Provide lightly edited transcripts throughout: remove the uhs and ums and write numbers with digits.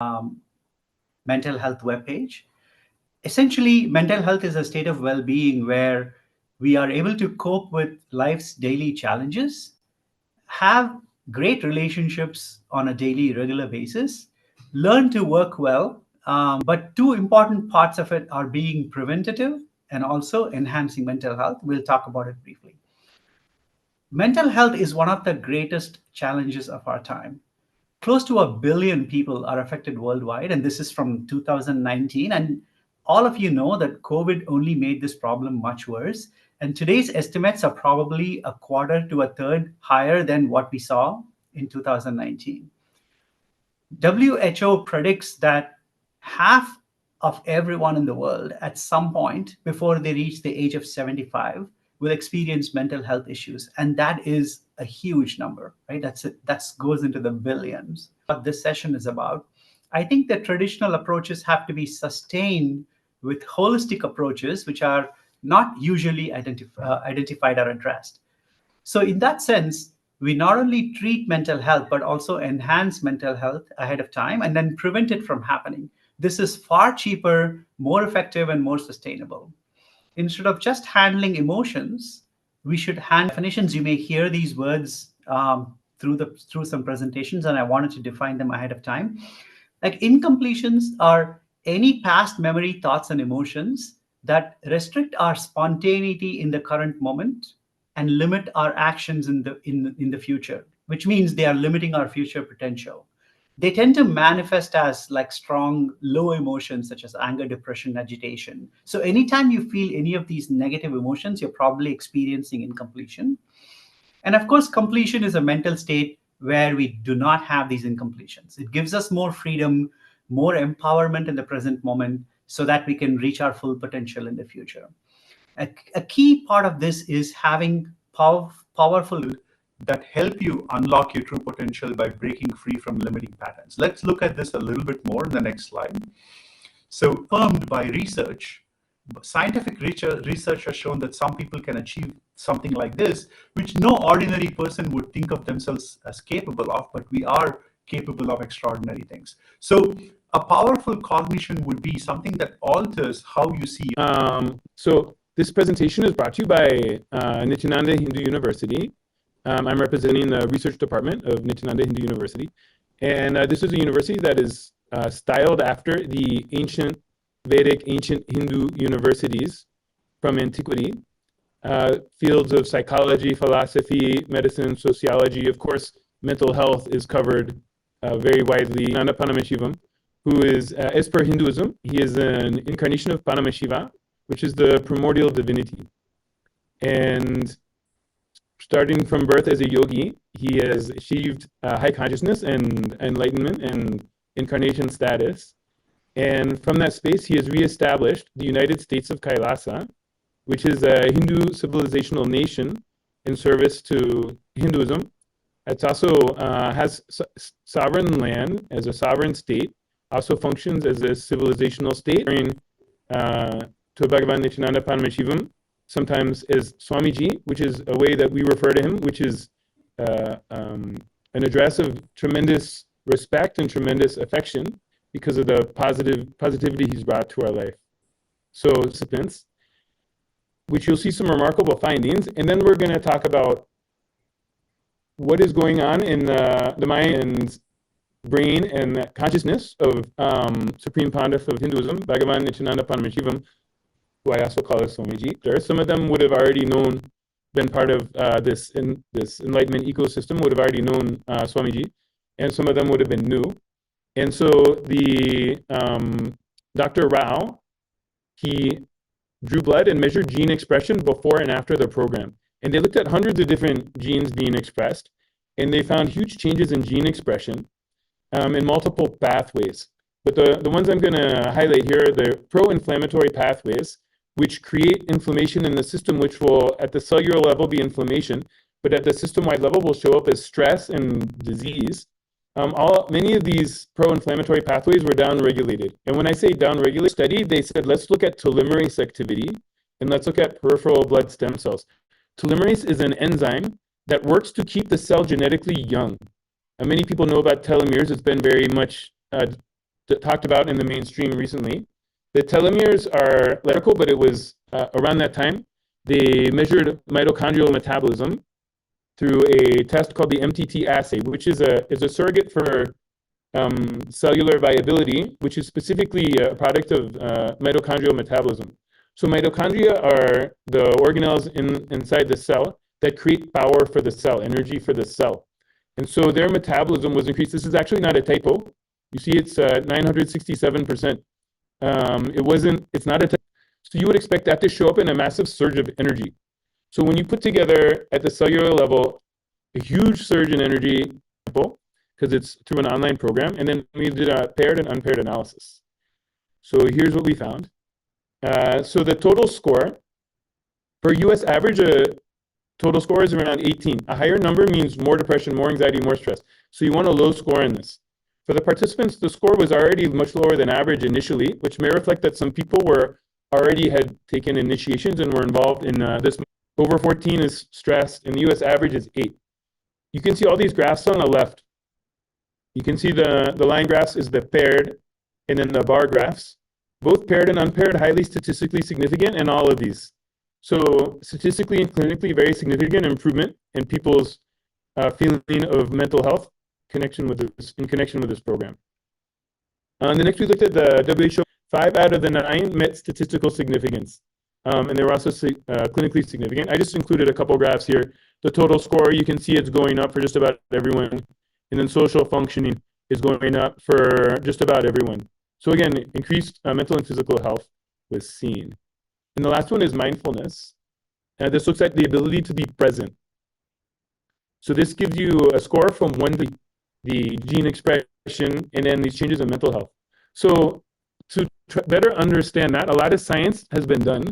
um, mental health webpage. Essentially, mental health is a state of well-being where we are able to cope with life's daily challenges, have great relationships on a daily, regular basis, learn to work well. But two important parts of it are being preventative and also enhancing mental health. We'll talk about it briefly. Mental health is one of the greatest challenges of our time. Close to 1 billion people are affected worldwide, and this is from 2019. And all of you know that COVID only made this problem much worse. And today's estimates are probably a quarter to a third higher than what we saw in 2019. WHO predicts that half of everyone in the world at some point before they reach the age of 75 will experience mental health issues. And that is a huge number, right? That goes into the billions. What this session is about, I think the traditional approaches have to be sustained with holistic approaches, which are not usually identified or addressed. So in that sense, we not only treat mental health, but also enhance mental health ahead of time and then prevent it from happening. This is far cheaper, more effective, and more sustainable. Instead of just handling emotions, we should handle definitions. You may hear these words through some presentations, and I wanted to define them ahead of time. Like incompletions are any past memory, thoughts, and emotions that restrict our spontaneity in the current moment and limit our actions in the future, which means they are limiting our future potential. They tend to manifest as like strong, low emotions such as anger, depression, agitation. So anytime you feel any of these negative emotions, you're probably experiencing incompletion. And of course, completion is a mental state where we do not have these incompletions. It gives us more freedom, more empowerment in the present moment so that we can reach our full potential in the future. A key part of this is having powerful that help you unlock your true potential by breaking free from limiting patterns. Let's look at this a little bit more in the next slide. So, confirmed by research, scientific research has shown that some people can achieve something like this, which no ordinary person would think of themselves as capable of, but we are capable of extraordinary things. So, a powerful cognition would be something that alters how you see. So this presentation is brought to you by Nityananda Hindu University. I'm representing the research department of Nityananda Hindu University. And this is a university that is styled after the ancient Vedic, ancient Hindu universities from antiquity. Fields of psychology, philosophy, medicine, sociology. Of course, mental health is covered very widely. Nanda Paramashivam, who is, as per Hinduism, he is an incarnation of Paramashiva, which is the primordial divinity. And starting from birth as a yogi, he has achieved high consciousness and enlightenment and incarnation status. And from that space, he has reestablished the United States of KAILASA, which is a Hindu civilizational nation in service to Hinduism. It also has sovereign land as a sovereign state, also functions as a civilizational state. To Bhagavan Nityananda Paramashivam, sometimes as Swamiji, which is a way that we refer to him, which is an address of tremendous respect and tremendous affection because of the positivity he's brought to our life. So, participants, which you'll see some remarkable findings, and then we're going to talk about what is going on in the mind and brain and consciousness of Supreme Pontiff of Hinduism, Bhagavan Nityananda Paramashivam, who I also call as Swamiji. Some of them would have already been part of this enlightenment ecosystem, would have already known Swamiji, and some of them would have been new. And so the Dr. Rao, he drew blood and measured gene expression before and after the program. And they looked at hundreds of different genes being expressed, and they found huge changes in gene expression in multiple pathways. But the ones I'm going to highlight here are the pro-inflammatory pathways, which create inflammation in the system, which will, at the cellular level, be inflammation, but at the system-wide level will show up as stress and disease. Many of these pro-inflammatory pathways were downregulated. And when I say downregulated study, they said, let's look at telomerase activity, and let's look at peripheral blood stem cells. Telomerase is an enzyme that works to keep the cell genetically young. Many people know about telomeres. It's been very much talked about in the mainstream recently. The telomeres are electrical, but it was around that time they measured mitochondrial metabolism through a test called the MTT assay, which is a surrogate for cellular viability, which is specifically a product of mitochondrial metabolism. So mitochondria are the organelles inside the cell that create power for the cell, energy for the cell. And so their metabolism was increased. This is actually not a typo. You see it's 967%. It's not a typo. So you would expect that to show up in a massive surge of energy. So when you put together at the cellular level a huge surge in energy, because it's through an online program, and then we did a paired and unpaired analysis. So here's what we found. So the total score for US average, total score is around 18. A higher number means more depression, more anxiety, more stress. So you want a low score in this. For the participants, the score was already much lower than average initially, which may reflect that some people had taken initiations and were involved in this. Over 14 is stress, and the US average is 8. You can see all these graphs on the left. You can see the line graphs is the paired, and then the bar graphs. Both paired and unpaired, highly statistically significant in all of these. So statistically and clinically, very significant improvement in people's feeling of mental health in connection with this program. The next we looked at the WHO. 5 out of the 9 met statistical significance, and they were also clinically significant. I just included a couple graphs here. The total score, you can see it's going up for just about everyone, and then social functioning is going up for just about everyone. So again, increased mental and physical health was seen. And the last one is mindfulness. This looks at the ability to be present. So this gives you a score from 1 to the gene expression, and then these changes in mental health. So to better understand that, a lot of science has been done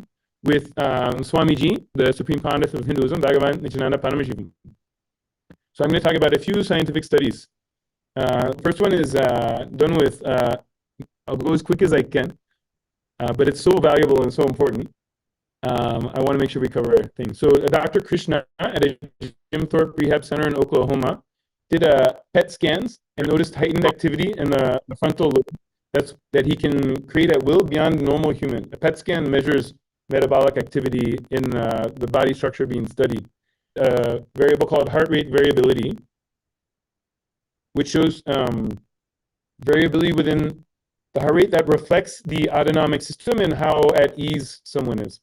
with Swamiji, the Supreme Pontiff of Hinduism, Bhagavan Nityananda Paramahansa. So I'm going to talk about a few scientific studies. First one is done with, I'll go as quick as I can, but it's so valuable and so important. I want to make sure we cover things. So Dr. Krishna at a Jim Thorpe Rehab Center in Oklahoma did PET scans and noticed heightened activity in the frontal lobe that he can create at will beyond normal human. A PET scan measures metabolic activity in the body structure being studied. A variable called heart rate variability, which shows variability within the heart rate that reflects the autonomic system and how at ease someone is.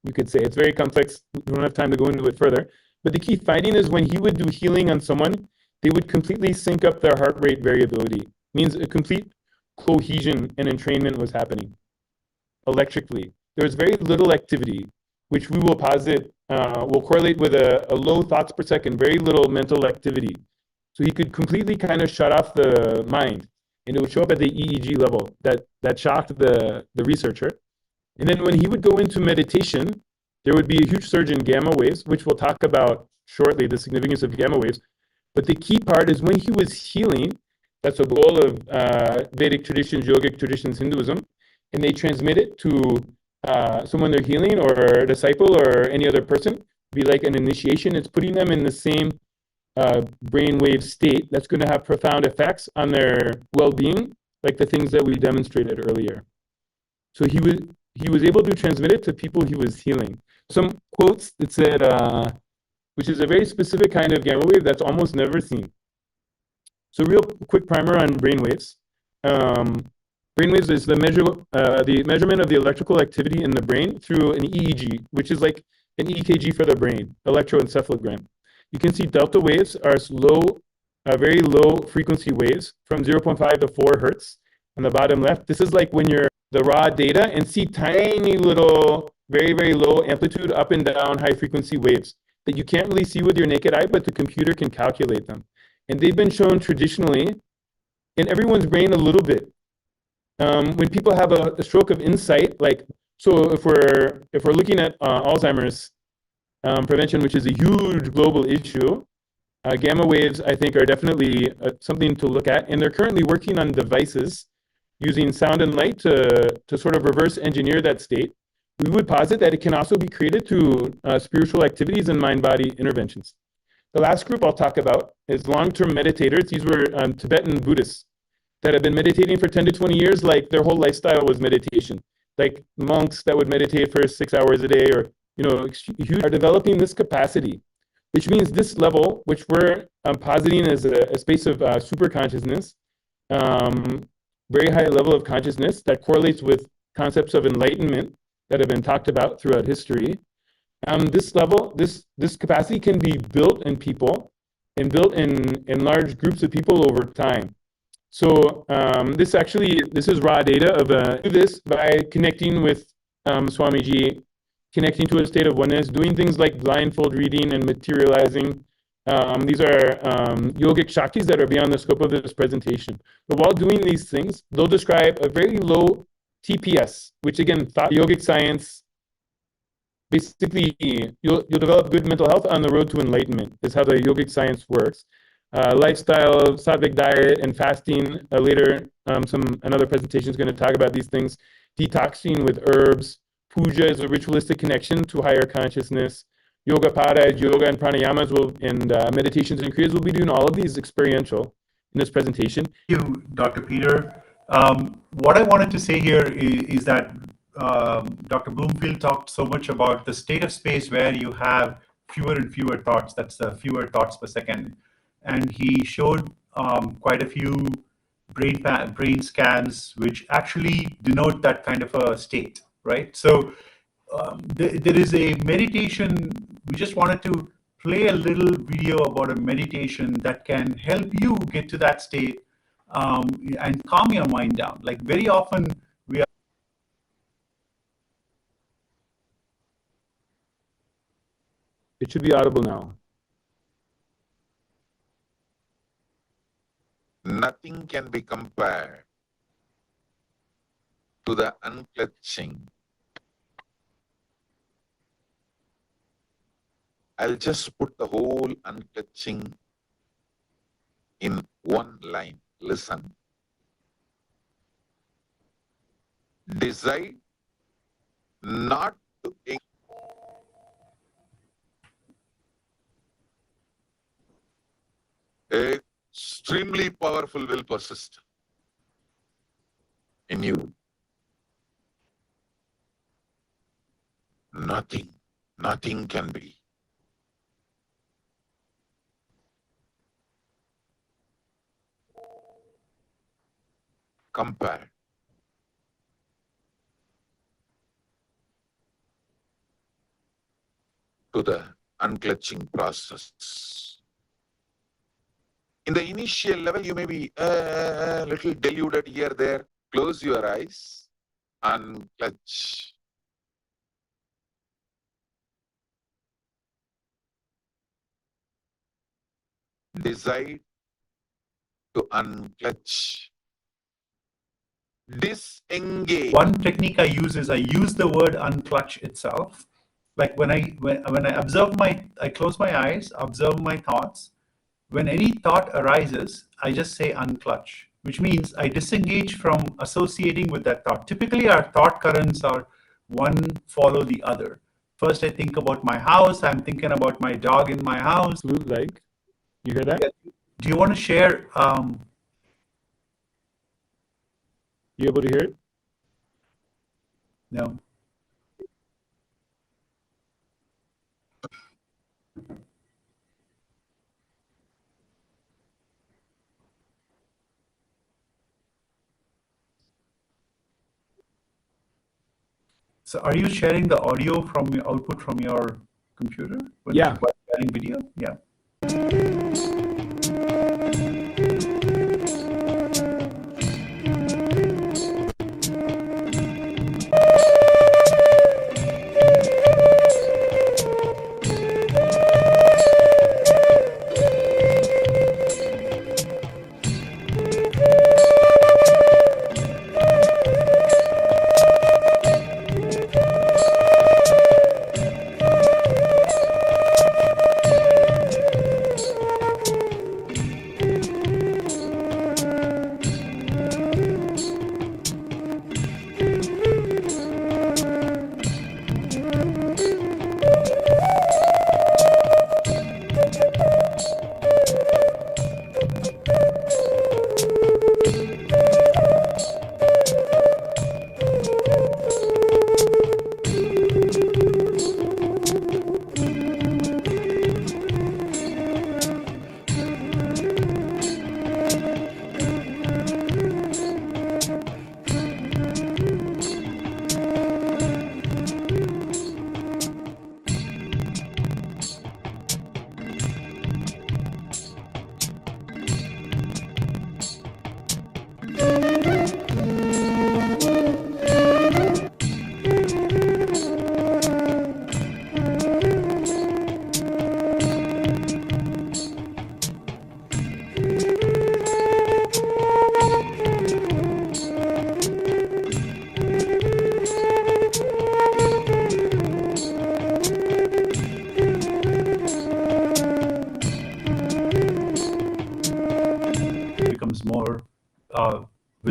You could say it's very complex. We don't have time to go into it further. But the key finding is when he would do healing on someone, they would completely sync up their heart rate variability. Means a complete cohesion and entrainment was happening electrically. There was very little activity, which we will posit will correlate with a low thoughts per second, very little mental activity. So he could completely kind of shut off the mind, and it would show up at the EEG level. That shocked the researcher. And then when he would go into meditation, there would be a huge surge in gamma waves, which we'll talk about shortly, the significance of gamma waves. But the key part is when he was healing, that's a goal of Vedic traditions, yogic traditions, Hinduism, and they transmit it to someone they're healing or a disciple or any other person, be like an initiation. It's putting them in the same brainwave state that's going to have profound effects on their well-being, like the things that we demonstrated earlier. So he was able to transmit it to people he was healing. Some quotes that said, which is a very specific kind of gamma wave that's almost never seen. So real quick primer on brainwaves. Brainwaves is the measurement of the electrical activity in the brain through an EEG, which is like an EKG for the brain, electroencephalogram. You can see delta waves are very low frequency waves from 0.5 to 4 hertz on the bottom left. This is like when you're the raw data and see tiny little, very, very low amplitude up and down high frequency waves that you can't really see with your naked eye, but the computer can calculate them. And they've been shown traditionally in everyone's brain a little bit. When people have a stroke of insight, like, so if we're looking at Alzheimer's prevention, which is a huge global issue, gamma waves, I think, are definitely something to look at. And they're currently working on devices using sound and light to sort of reverse engineer that state. We would posit that it can also be created through spiritual activities and mind-body interventions. The last group I'll talk about is long-term meditators. These were Tibetan Buddhists. that have been meditating for 10 to 20 years, like their whole lifestyle was meditation. Like monks that would meditate for 6 hours a day, or huge, are developing this capacity, which means this level, which we're positing as a space of super consciousness, very high level of consciousness that correlates with concepts of enlightenment that have been talked about throughout history. This level, this capacity can be built in people and built in large groups of people over time. So this is raw data of do this by connecting with Swamiji, connecting to a state of oneness, doing things like blindfold reading and materializing. These are yogic shaktis that are beyond the scope of this presentation. But while doing these things, they'll describe a very low TPS, which again, thought yogic science. Basically, you'll develop good mental health on the road to enlightenment, is how the yogic science works. Lifestyle, sattvic diet, and fasting. Later, another presentation is going to talk about these things. Detoxing with herbs. Puja is a ritualistic connection to higher consciousness. Yoga pada, yoga, and pranayamas and meditations and kriyas. We'll be doing all of these experiential in this presentation. Thank you, Dr. Peter. What I wanted to say here is that Dr. Bloomfield talked so much about the state of space where you have fewer and fewer thoughts. That's fewer thoughts per second. And he showed quite a few brain scans which actually denote that kind of a state, right? So there is a meditation. We just wanted to play a little video about a meditation that can help you get to that state and calm your mind down. Like very often we are. It should be audible now. Nothing can be compared to the unclutching. I'll just put the whole unclutching in one line. Listen. Decide not to extremely powerful will persist in you. Nothing can be. Compared to the unclutching process. In the initial level, you may be a little deluded here, there. Close your eyes, unclutch. Decide to unclutch. Disengage. One technique I use is I use the word unclutch itself. Like when I observe I close my eyes, observe my thoughts. When any thought arises, I just say unclutch, which means I disengage from associating with that thought. Typically, our thought currents are one follow the other. First, I think about my house. I'm thinking about my dog in my house. Flute like. You hear that? Yeah. Do you want to share? You able to hear it? No. So are you sharing the audio from your output from your computer? Yeah. Sharing video? Yeah.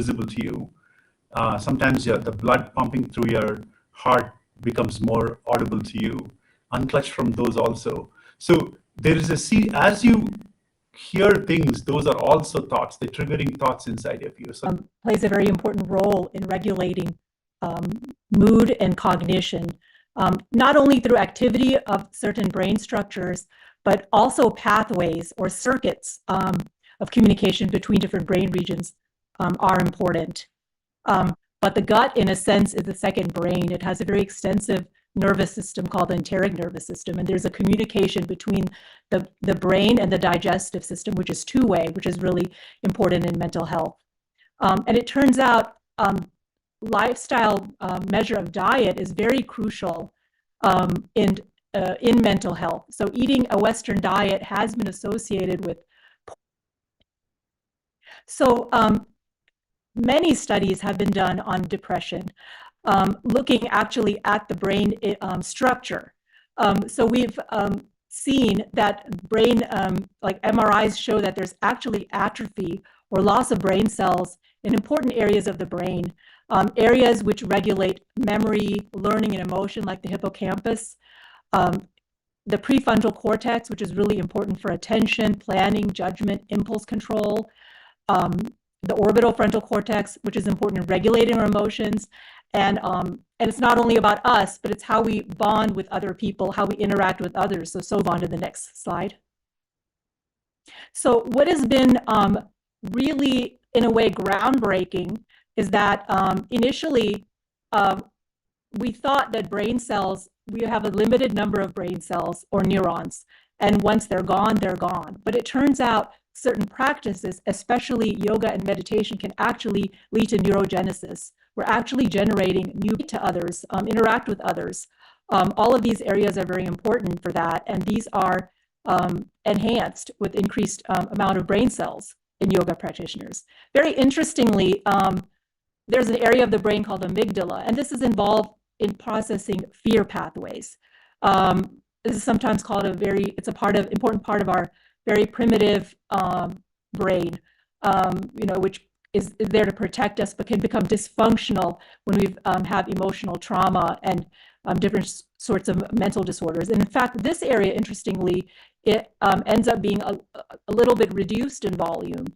visible to you. Sometimes the blood pumping through your heart becomes more audible to you. Unclutch from those also. So there is as you hear things, those are also thoughts. They're triggering thoughts inside of you. So plays a very important role in regulating mood and cognition, not only through activity of certain brain structures, but also pathways or circuits of communication between different brain regions are important. But the gut, in a sense, is the second brain. It has a very extensive nervous system called the enteric nervous system, and there's a communication between the brain and the digestive system, which is two-way, which is really important in mental health. And it turns out lifestyle measure of diet is very crucial in mental health. So eating a Western diet has been associated with. So many studies have been done on depression, looking actually at the brain structure. So we've seen that brain, like MRIs show that there's actually atrophy or loss of brain cells in important areas of the brain, areas which regulate memory, learning, and emotion, like the hippocampus, the prefrontal cortex, which is really important for attention, planning, judgment, impulse control, the orbital frontal cortex, which is important in regulating our emotions. And it's not only about us, but it's how we bond with other people, how we interact with others. So on to the next slide. So what has been really, in a way, groundbreaking is that initially we thought that brain cells, we have a limited number of brain cells or neurons, and once they're gone, they're gone. But it turns out certain practices, especially yoga and meditation, can actually lead to neurogenesis. We're actually generating new to others, interact with others. All of these areas are very important for that, and these are enhanced with increased amount of brain cells in yoga practitioners. Very interestingly, there's an area of the brain called amygdala, and this is involved in processing fear pathways. This is sometimes called it's a important part of our very primitive brain, which is there to protect us, but can become dysfunctional when we have emotional trauma and different sorts of mental disorders. And in fact, this area, interestingly, it ends up being a little bit reduced in volume,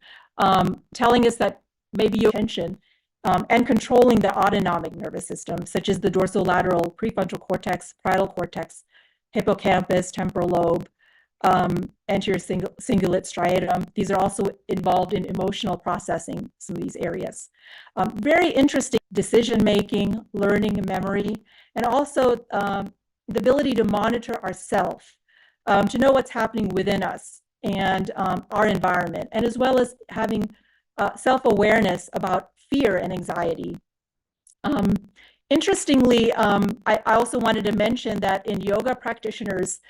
telling us that maybe your attention and controlling the autonomic nervous system, such as the dorsolateral prefrontal cortex, parietal cortex, hippocampus, temporal lobe, anterior cingulate striatum. These are also involved in emotional processing, some of these areas. Very interesting decision-making, learning, memory, and also the ability to monitor ourself, to know what's happening within us and our environment, and as well as having self-awareness about fear and anxiety. Interestingly, I also wanted to mention that in yoga practitioners,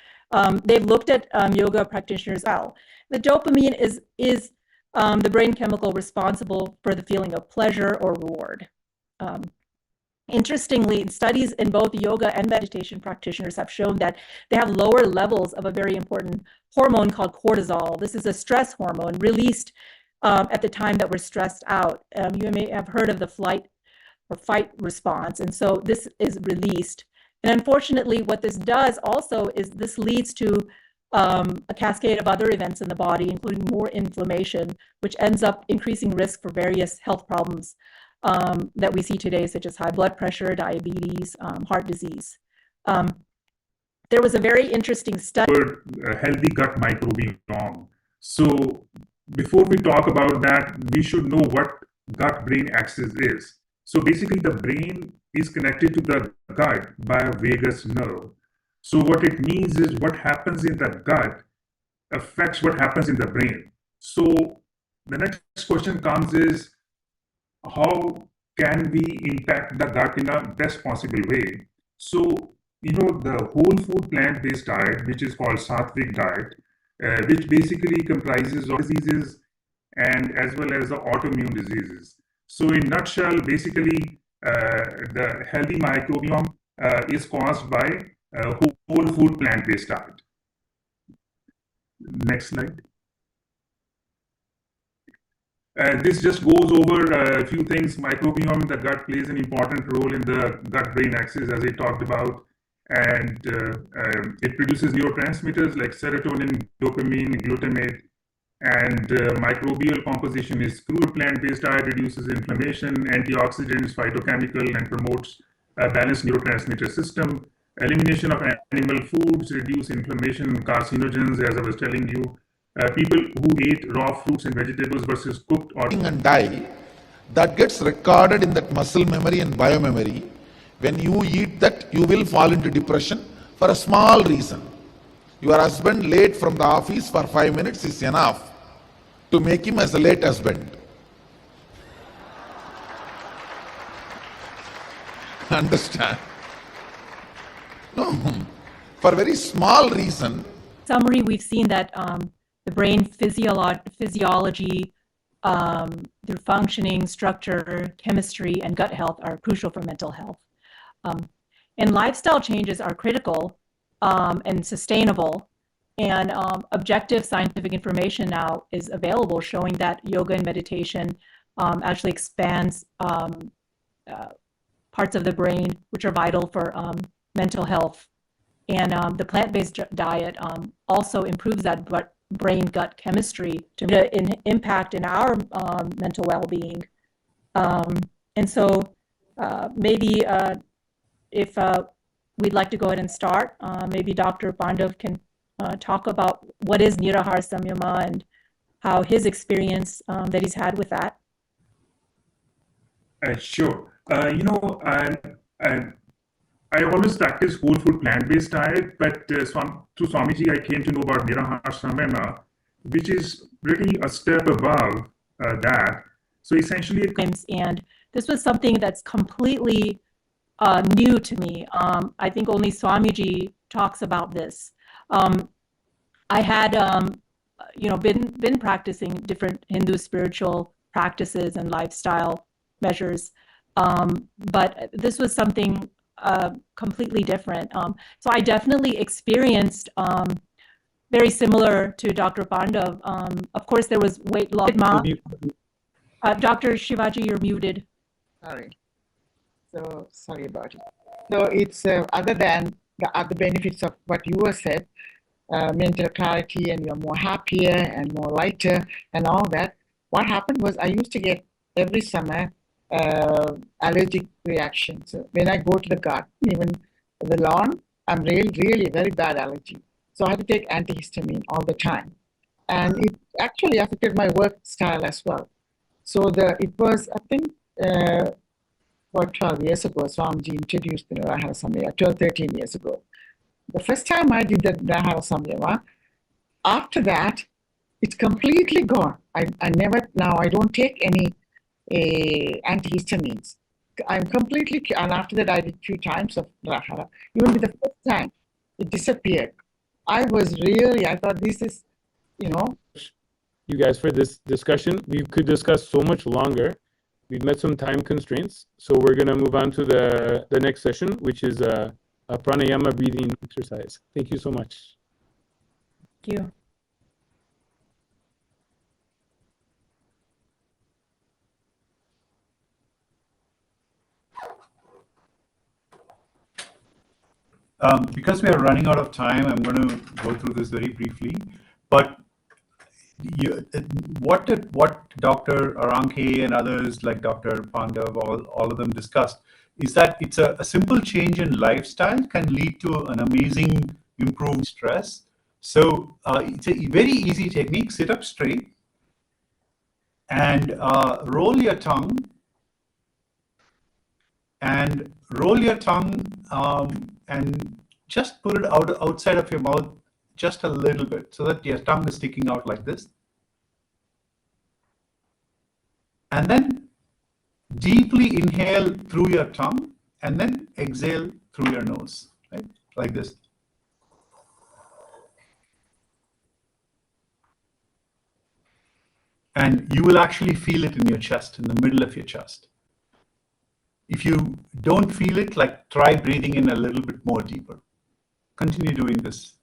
they've looked at yoga practitioners as well. The dopamine is the brain chemical responsible for the feeling of pleasure or reward. Interestingly, studies in both yoga and meditation practitioners have shown that they have lower levels of a very important hormone called cortisol. This is a stress hormone released at the time that we're stressed out. You may have heard of the flight or fight response, and so this is released. And unfortunately, what this does also is this leads to a cascade of other events in the body, including more inflammation, which ends up increasing risk for various health problems that we see today, such as high blood pressure, diabetes, heart disease. There was a very interesting study. Healthy gut microbiome. So before we talk about that, we should know what gut-brain axis is. So basically, the brain is connected to the gut by a vagus nerve. So what it means is what happens in the gut affects what happens in the brain. So the next question comes is, how can we impact the gut in a best possible way? So, the whole food plant-based diet, which is called Sattvic diet, which basically comprises of diseases and as well as the autoimmune diseases. So in nutshell, basically, the healthy microbiome is caused by whole food plant-based diet. Next slide. This just goes over a few things. Microbiome in the gut plays an important role in the gut-brain axis, as I talked about. And it produces neurotransmitters like serotonin, dopamine, glutamate. And microbial composition is crude plant-based diet reduces inflammation, antioxidants, phytochemical, and promotes a balanced neurotransmitter system. Elimination of animal foods reduce inflammation, carcinogens, as I was telling you. People who ate raw fruits and vegetables versus cooked or and die, that gets recorded in that muscle memory and biomemory. When you eat that, you will fall into depression for a small reason. Your husband late from the office for 5 minutes is enough to make him as a late husband. Understand? No, for a very small reason. Summary, we've seen that the brain physiology through functioning, structure, chemistry, and gut health are crucial for mental health. And lifestyle changes are critical and sustainable. And objective scientific information now is available showing that yoga and meditation actually expands parts of the brain which are vital for mental health. And the plant-based diet also improves that brain-gut chemistry to impact in our mental well-being. And so maybe if we'd like to go ahead and start, maybe Dr. Pandav can talk about what is Nirahara Samyama and how his experience that he's had with that. Sure. I always practice whole food plant-based diet, but through Swamiji, I came to know about Nirahara Samyama, which is really a step above that. So essentially, and this was something that's completely new to me. I think only Swamiji talks about this. I had, been practicing different Hindu spiritual practices and lifestyle measures, but this was something completely different. So I definitely experienced very similar to Dr. Pandav. Of course, there was weight loss. Dr. Shivaji, you're muted. Sorry. So sorry about it. So it's other than the other benefits of what you were said, mental clarity, and you're more happier and more lighter and all that. What happened was I used to get every summer allergic reactions. So when I go to the garden, even the lawn, I'm really very bad allergy. So I had to take antihistamine all the time. And it actually affected my work style as well. So it was, I think, about 12 years ago, Swamiji introduced the Nirahara Samyama, 12, 13 years ago. The first time I did the Nirahara Samyama, after that, it's completely gone. I don't take any antihistamines. I'm completely, and after that I did 2 times of Nirahara. Even with the first time, it disappeared. I thought this is, You guys for this discussion. We could discuss so much longer. We've met some time constraints, so we're going to move on to the next session, which is a pranayama breathing exercise. Thank you so much. Thank you. Because we are running out of time, I'm going to go through this very briefly. But what Dr. Aranke and others like Dr. Pandav, all of them discussed, is that it's a simple change in lifestyle can lead to an amazing improved stress. So it's a very easy technique. Sit up straight and roll your tongue and just put it outside of your mouth just a little bit so that your tongue is sticking out like this. And then deeply inhale through your tongue and then exhale through your nose, right? Like this. And you will actually feel it in your chest, in the middle of your chest. If you don't feel it, try breathing in a little bit more deeper. Continue doing this.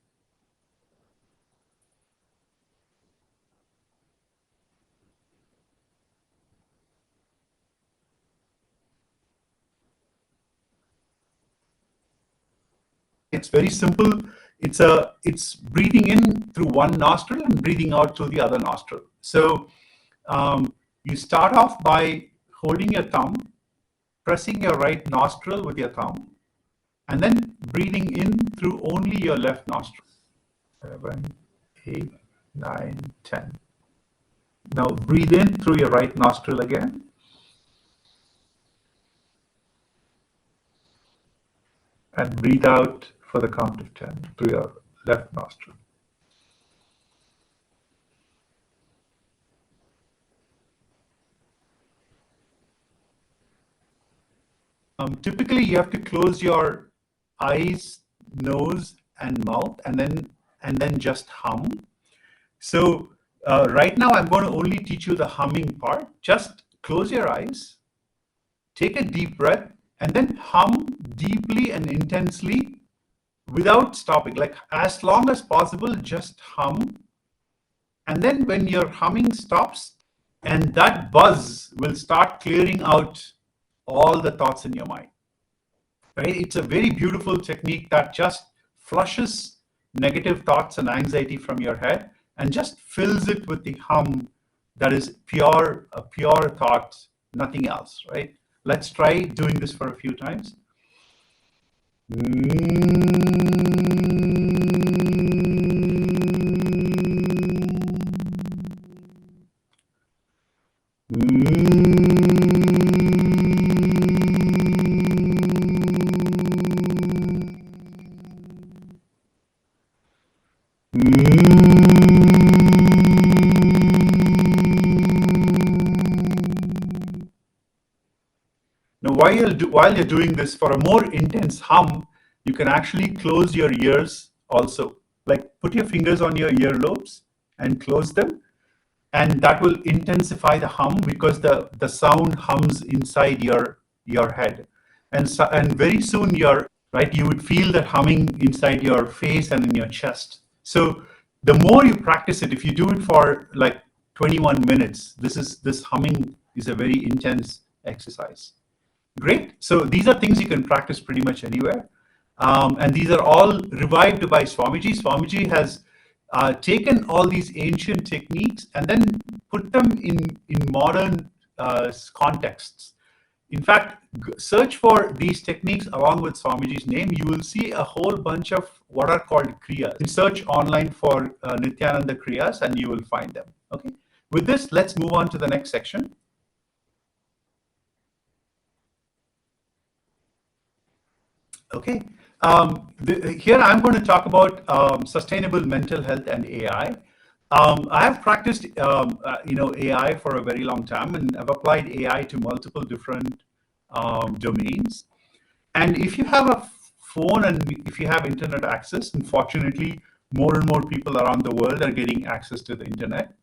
It's very simple. It's breathing in through one nostril and breathing out through the other nostril. So you start off by holding your thumb, pressing your right nostril with your thumb, and then breathing in through only your left nostril. 7, 8, 9, 10. Now breathe in through your right nostril again. And breathe out for the count of 10 through your left nostril. Typically, you have to close your eyes, nose, and mouth, and then just hum. So right now, I'm going to only teach you the humming part. Just close your eyes, take a deep breath, and then hum deeply and intensely without stopping. Like as long as possible, just hum. And then when your humming stops, and that buzz will start clearing out all the thoughts in your mind. Right? It's a very beautiful technique that just flushes negative thoughts and anxiety from your head and just fills it with the hum that is pure thought, nothing else, right? Let's try doing this for a few times. Now, while you're doing this, for a more intense hum, you can actually close your ears also. Like put your fingers on your earlobes and close them, and that will intensify the hum because the sound hums inside your head, and very soon you would feel that humming inside your face and in your chest. So the more you practice it, if you do it for like 21 minutes, this humming is a very intense exercise. Great. So these are things you can practice pretty much anywhere. And these are all revived by Swamiji. Swamiji has taken all these ancient techniques and then put them in modern contexts. In fact, search for these techniques along with Swamiji's name. You will see a whole bunch of what are called kriyas. You search online for Nityananda kriyas and you will find them. Okay. With this, let's move on to the next section. Okay. Here I'm going to talk about sustainable mental health and AI. I have practiced, AI for a very long time, and I've applied AI to multiple different domains. And if you have a phone and if you have internet access, unfortunately, more and more people around the world are getting access to the internet.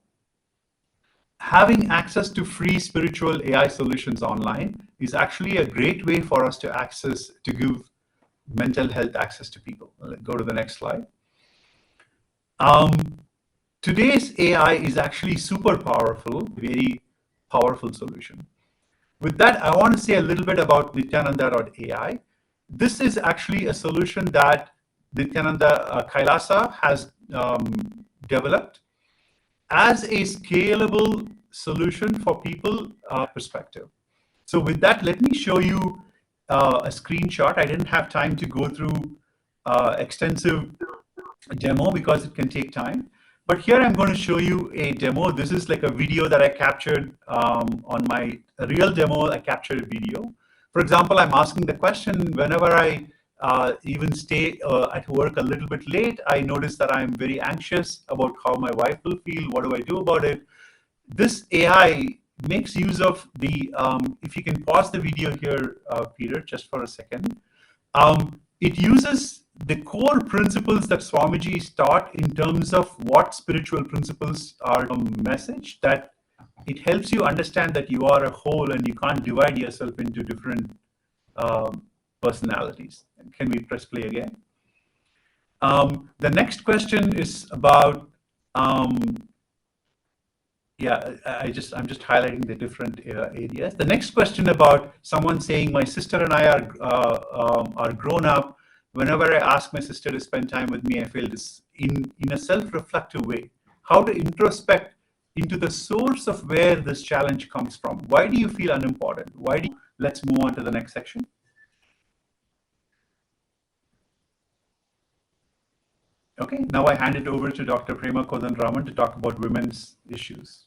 Having access to free spiritual AI solutions online is actually a great way for us to give mental health access to people. Let's go to the next slide. Today's AI is actually super powerful, very powerful solution. With that, I want to say a little bit about Nityananda.ai. This is actually a solution that Nityananda KAILASA has developed as a scalable solution for people perspective. So with that, let me show you a screenshot. I didn't have time to go through extensive demo because it can take time. But here I'm going to show you a demo. This is like a video that I captured on my real demo. I captured a video. For example, I'm asking the question whenever I even stay at work a little bit late, I notice that I'm very anxious about how my wife will feel. What do I do about it? This AI makes use of the, if you can pause the video here, Peter, just for a second. It uses the core principles that Swamiji taught in terms of what spiritual principles are a message, that it helps you understand that you are a whole and you can't divide yourself into different personalities. Can we press play again? The next question is about, I'm just highlighting the different areas. The next question about someone saying, my sister and I are grown up, whenever I ask my sister to spend time with me, I feel this in a self-reflective way, how to introspect into the source of where this challenge comes from. Why do you feel unimportant? Let's move on to the next section. Okay, now I hand it over to Dr. Prema Kodanraman to talk about women's issues.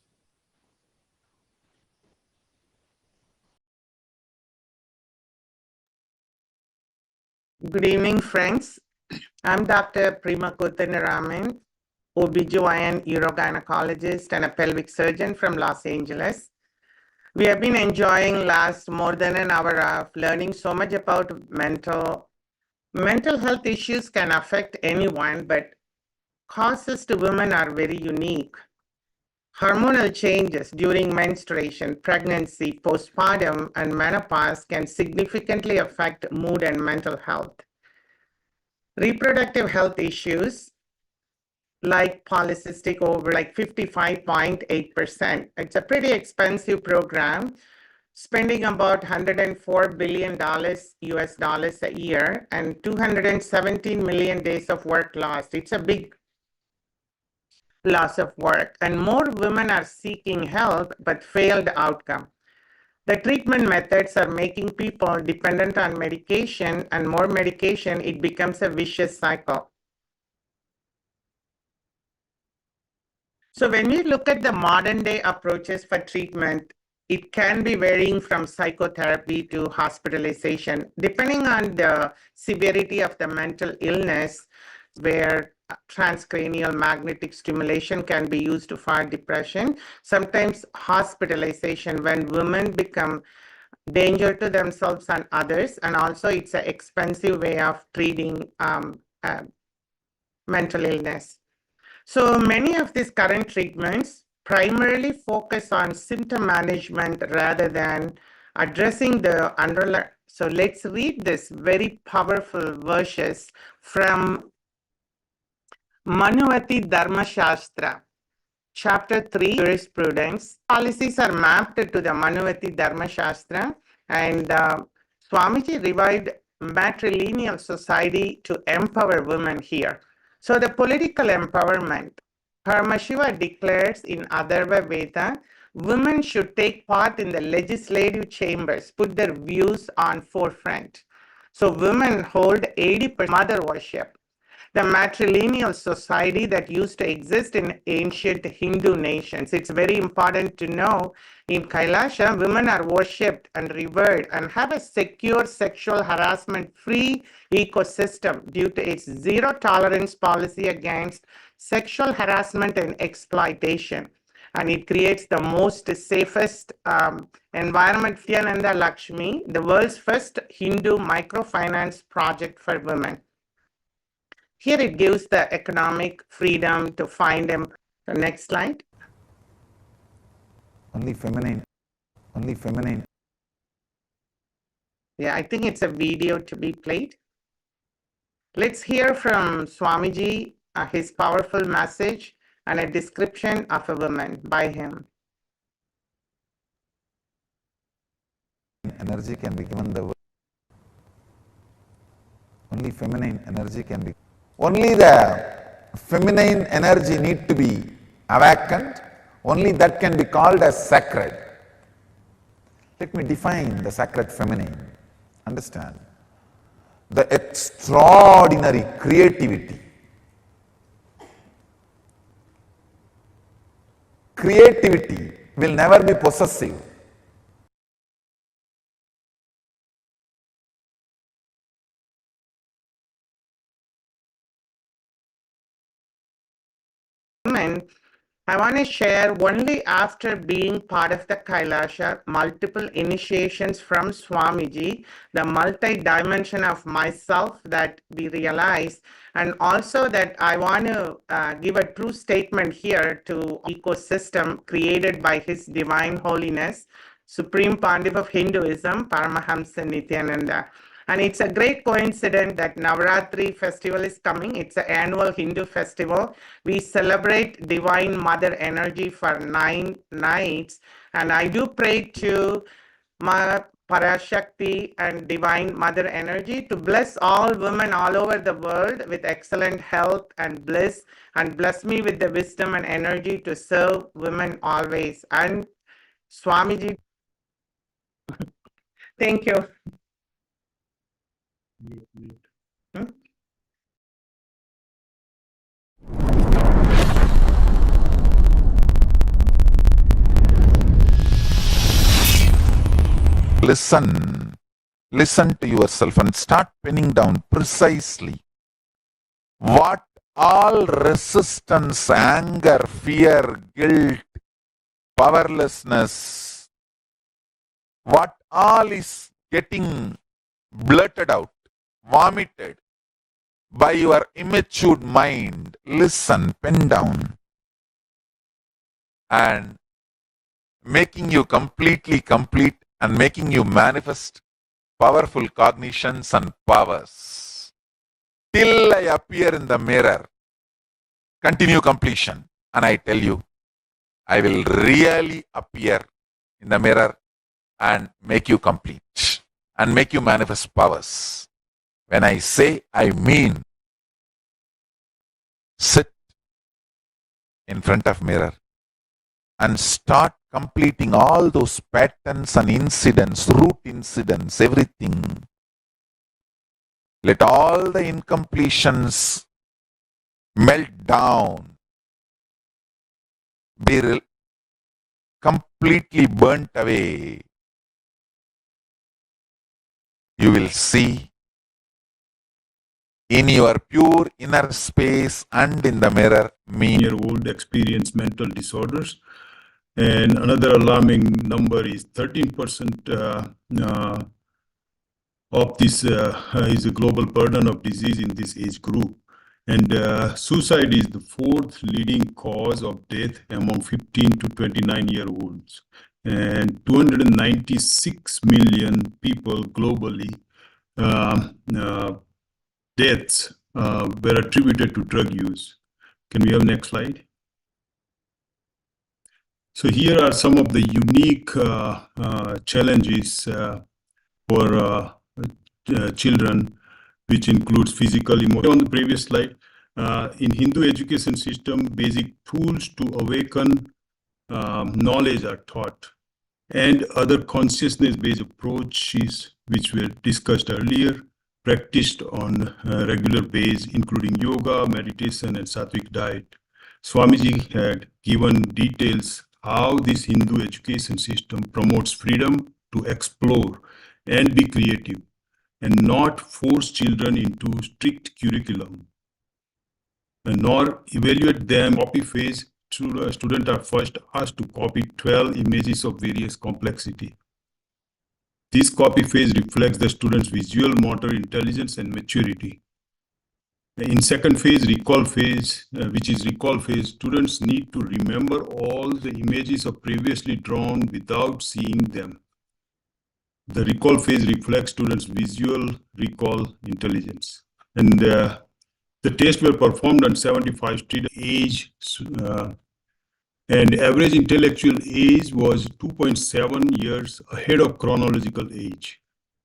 Good evening, friends. I'm Dr. Prema Kodanraman, OBGYN urogynecologist and a pelvic surgeon from Los Angeles. We have been enjoying last more than an hour of learning so much about mental health issues can affect anyone, but causes to women are very unique. Hormonal changes during menstruation, pregnancy, postpartum, and menopause can significantly affect mood and mental health. Reproductive health issues like polycystic ovary, like 55.8%. It's a pretty expensive program, spending about $104 billion US dollars a year and 217 million days of work lost. It's a big loss of work, and more women are seeking help but failed outcome. The treatment methods are making people dependent on medication, and more medication, it becomes a vicious cycle. So when we look at the modern day approaches for treatment, it can be varying from psychotherapy to hospitalization, depending on the severity of the mental illness, where transcranial magnetic stimulation can be used to fight depression. Sometimes hospitalization when women become danger to themselves and others, and also it's an expensive way of treating mental illness. So many of these current treatments primarily focus on symptom management rather than addressing the underlying. So let's read this very powerful verses from Manuvati Dharma Shastra, Chapter 3, Jurisprudence. Policies are mapped to the Manuvati Dharma Shastra, and Swamiji revived matrilineal society to empower women here. So the political empowerment, Paramashiva declares in Atharva Veda, women should take part in the legislative chambers, put their views on forefront. So women hold 80% mother worship. The matrilineal society that used to exist in ancient Hindu nations. It's very important to know in KAILASA, women are worshipped and revered and have a secure sexual harassment-free ecosystem due to its zero tolerance policy against sexual harassment and exploitation. And it creates the most safest environment. Nityananda Lakshmi, the world's first Hindu microfinance project for women. Here it gives the economic freedom to find them. The next slide. Only feminine. Yeah, I think it's a video to be played. Let's hear from Swamiji, his powerful message and a description of a woman by him. Energy can be given the world. Only feminine energy can be. Only the feminine energy need to be awakened. Only that can be called as sacred. Let me define the sacred feminine. Understand? The extraordinary creativity. Creativity will never be possessive. I want to share only after being part of the KAILASA, multiple initiations from Swamiji, the multi-dimension of myself that we realize, and also that I want to give a true statement here to ecosystem created by His Divine Holiness, Supreme Pontiff of Hinduism, Paramahamsa Nityananda. And it's a great coincidence that Navaratri festival is coming. It's an annual Hindu festival. We celebrate Divine Mother energy for 9 nights. And I do pray to Parashakti and Divine Mother Energy to bless all women all over the world with excellent health and bliss, and bless me with the wisdom and energy to serve women always. And Swamiji, thank you. Hmm? Listen to yourself and start penning down precisely what all resistance, anger, fear, guilt, powerlessness, what all is getting blurted out, vomited by your immature mind. Listen, pen down, and making you completely complete and making you manifest powerful cognitions and powers. Till I appear in the mirror, continue completion. And I tell you, I will really appear in the mirror and make you complete and make you manifest powers. When I say, I mean. Sit in front of mirror and start completing all those patterns and incidents, root incidents, everything. Let all the incompletions melt down, be completely burnt away. You will see in your pure inner space and in the mirror me. Year-old experience mental disorders. And another alarming number is 13% of this is a global burden of disease in this age group. And suicide is the fourth leading cause of death among 15 to 29-year-olds. And 296 million people globally deaths were attributed to drug use. Can we have next slide? So here are some of the unique challenges for children, which includes physical, emotional. On the previous slide, in Hindu education system, basic tools to awaken knowledge are taught, and other consciousness-based approaches, which were discussed earlier, practiced on a regular basis, including yoga, meditation, and sattvic diet. Swamiji had given details how this Hindu education system promotes freedom to explore and be creative, and not force children into strict curriculum, and nor evaluate them. Copy phase, students are first asked to copy 12 images of various complexity. This copy phase reflects the student's visual motor intelligence and maturity. In second phase, recall phase, which is recall phase, students need to remember all the images of previously drawn without seeing them. The recall phase reflects students' visual recall intelligence. And the tests were performed on 75 students' age, and average intellectual age was 2.7 years ahead of chronological age.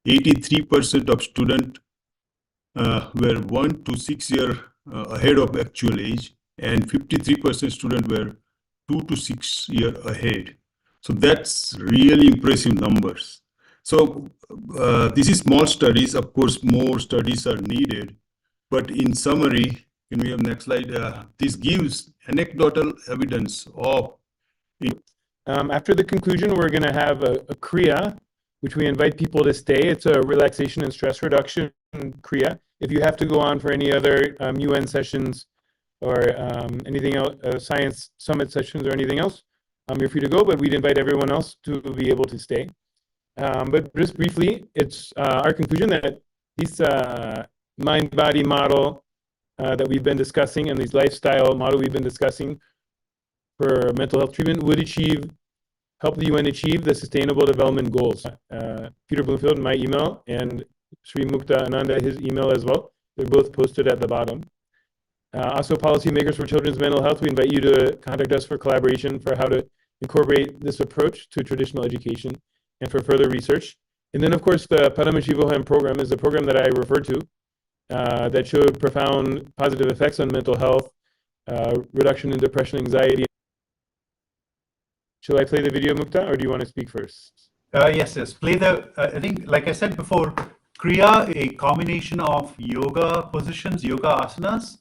83% of students were 1 to 6 years ahead of actual age, and 53% students were 2 to 6 years ahead. So that's really impressive numbers. So this is small studies. Of course, more studies are needed. But in summary, can we have next slide? This gives anecdotal evidence of. After the conclusion, we're going to have a kriya, which we invite people to stay. It's a relaxation and stress reduction kriya. If you have to go on for any other UN sessions or anything else, Science Summit sessions or anything else, you're free to go, but we'd invite everyone else to be able to stay. But just briefly, it's our conclusion that this mind-body model that we've been discussing and these lifestyle model we've been discussing for mental health treatment would help the UN achieve the Sustainable Development Goals. Peter Bloomfield, my email, and Sri Mukta Ananda, his email as well. They're both posted at the bottom. Also, policymakers for children's mental health, we invite you to contact us for collaboration for how to incorporate this approach to traditional education and for further research. And then, of course, the Paramashivoham program is a program that I referred to that showed profound positive effects on mental health, reduction in depression, anxiety. Shall I play the video, Mukta, or do you want to speak first? Yes. Play the, I think, like I said before, kriya, a combination of yoga positions, yoga asanas,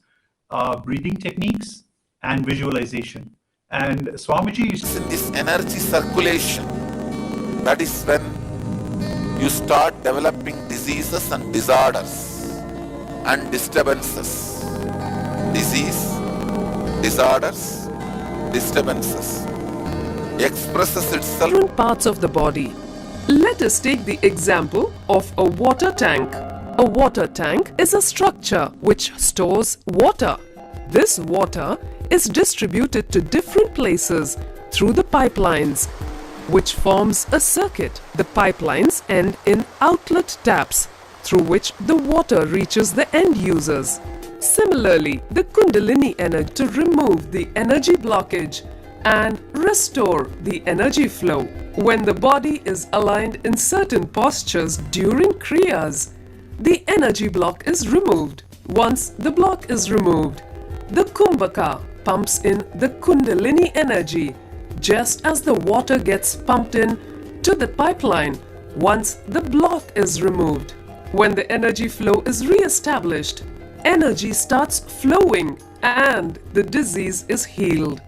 breathing techniques, and visualization. And Swamiji is in this energy circulation. That is when you start developing diseases and disorders and disturbances. Disease, disorders, disturbances. Expresses itself. Different parts of the body. Let us take the example of a water tank. A water tank is a structure which stores water. This water is distributed to different places through the pipelines, which forms a circuit. The pipelines end in outlet taps through which the water reaches the end users. Similarly, the Kundalini energy to remove the energy blockage and restore the energy flow. When the body is aligned in certain postures during kriyas, the energy block is removed. Once the block is removed, the kumbhaka pumps in the Kundalini energy, just as the water gets pumped in to the pipeline once the block is removed. When the energy flow is re-established, energy starts flowing and the disease is healed.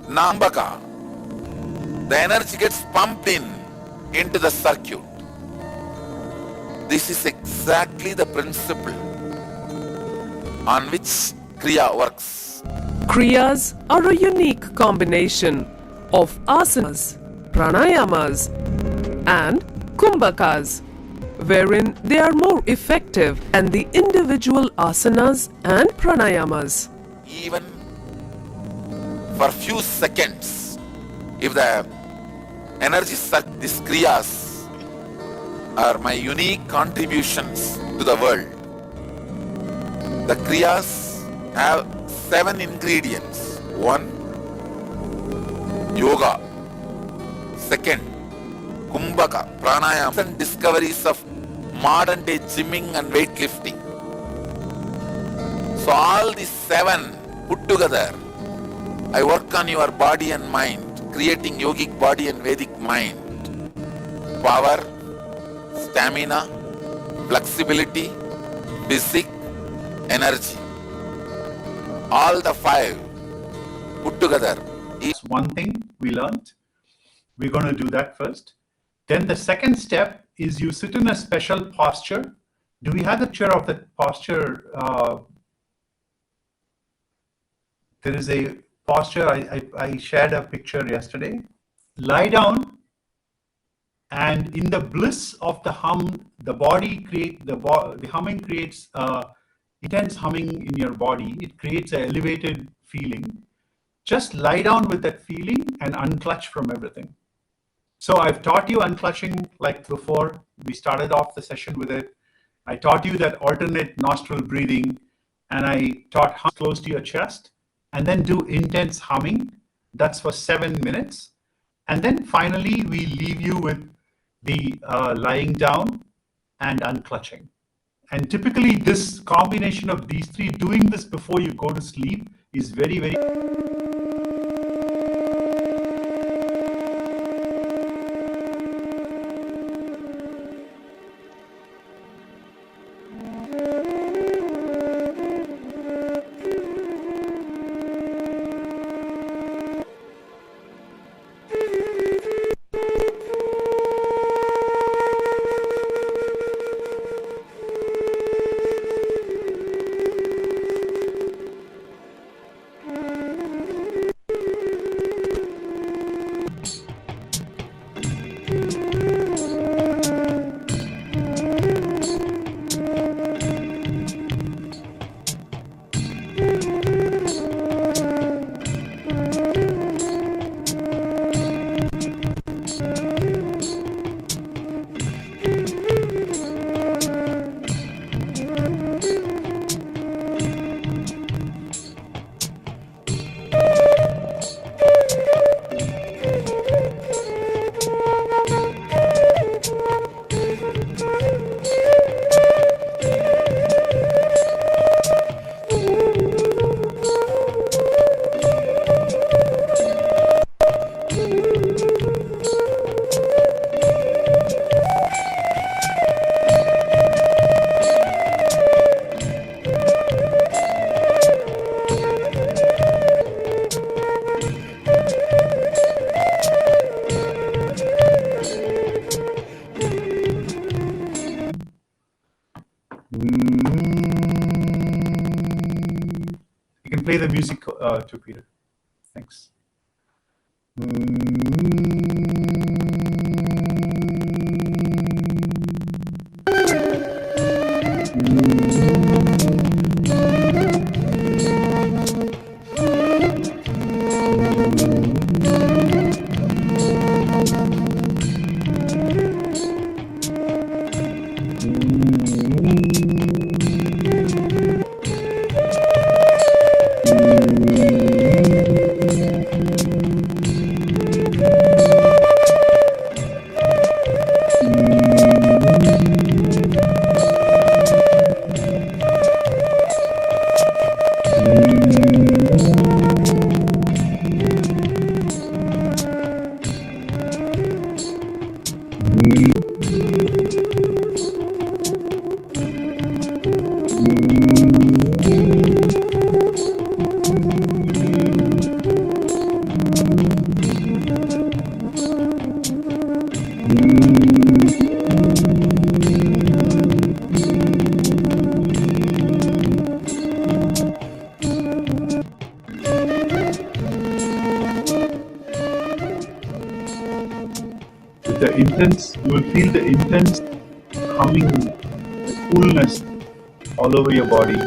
Nambaka, the energy gets pumped into the circuit. This is exactly the principle on which kriya works. Kriyas are a unique combination of asanas, pranayamas, and kumbhakas, wherein they are more effective and the individual asanas and pranayamas. Even for few seconds, if the energy these kriyas are my unique contributions to the world. The kriyas have 7 ingredients. 1, yoga. 2nd, kumbhaka, pranayama, and discoveries of modern day gymming and weightlifting. So all these 7 put together, I work on your body and mind, creating yogic body and Vedic mind. Power, stamina, flexibility, physique, energy. All the 5 put together. That's one thing we learned. We're going to do that first. Then the second step is you sit in a special posture. Do we have the picture of that posture? There is a posture, I shared a picture yesterday. Lie down, and in the bliss of the hum, the humming creates intense humming in your body. It creates an elevated feeling. Just lie down with that feeling and unclutch from everything. So I've taught you unclutching like before. We started off the session with it. I taught you that alternate nostril breathing, and I taught how close to your chest, and then do intense humming. That's for 7 minutes. And then finally, we leave you with the lying down and unclutching. And typically, this combination of these 3, doing this before you go to sleep, is very, very... You can play the music too, Peter. Thanks. The intense, you will feel the intense humming, coolness all over your body.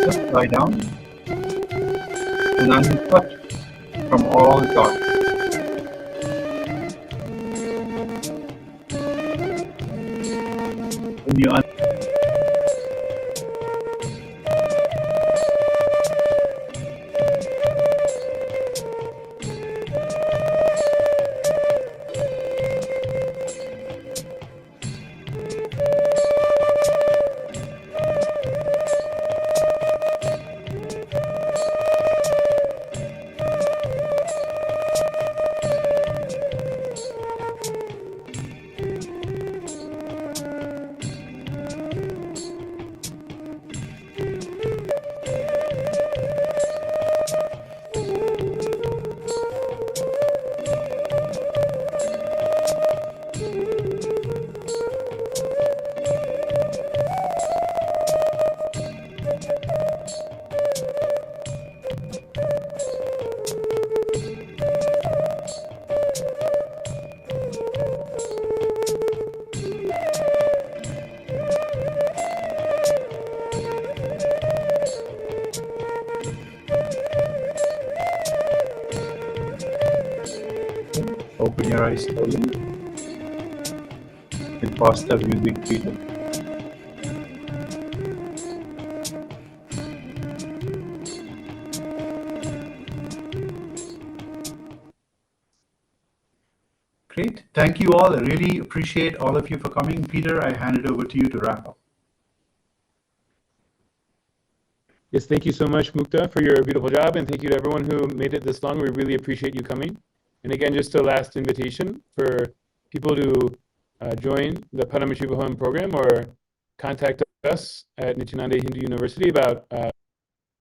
Just lie down and untouch from all thoughts. When you open your eyes slowly and pause the music, Peter. Great. Thank you all. I really appreciate all of you for coming. Peter, I hand it over to you to wrap up. Yes, thank you so much, Mukta, for your beautiful job, and thank you to everyone who made it this long. We really appreciate you coming. And again, just a last invitation for people to join the Parameshivaham program or contact us at Nityananda Hindu University about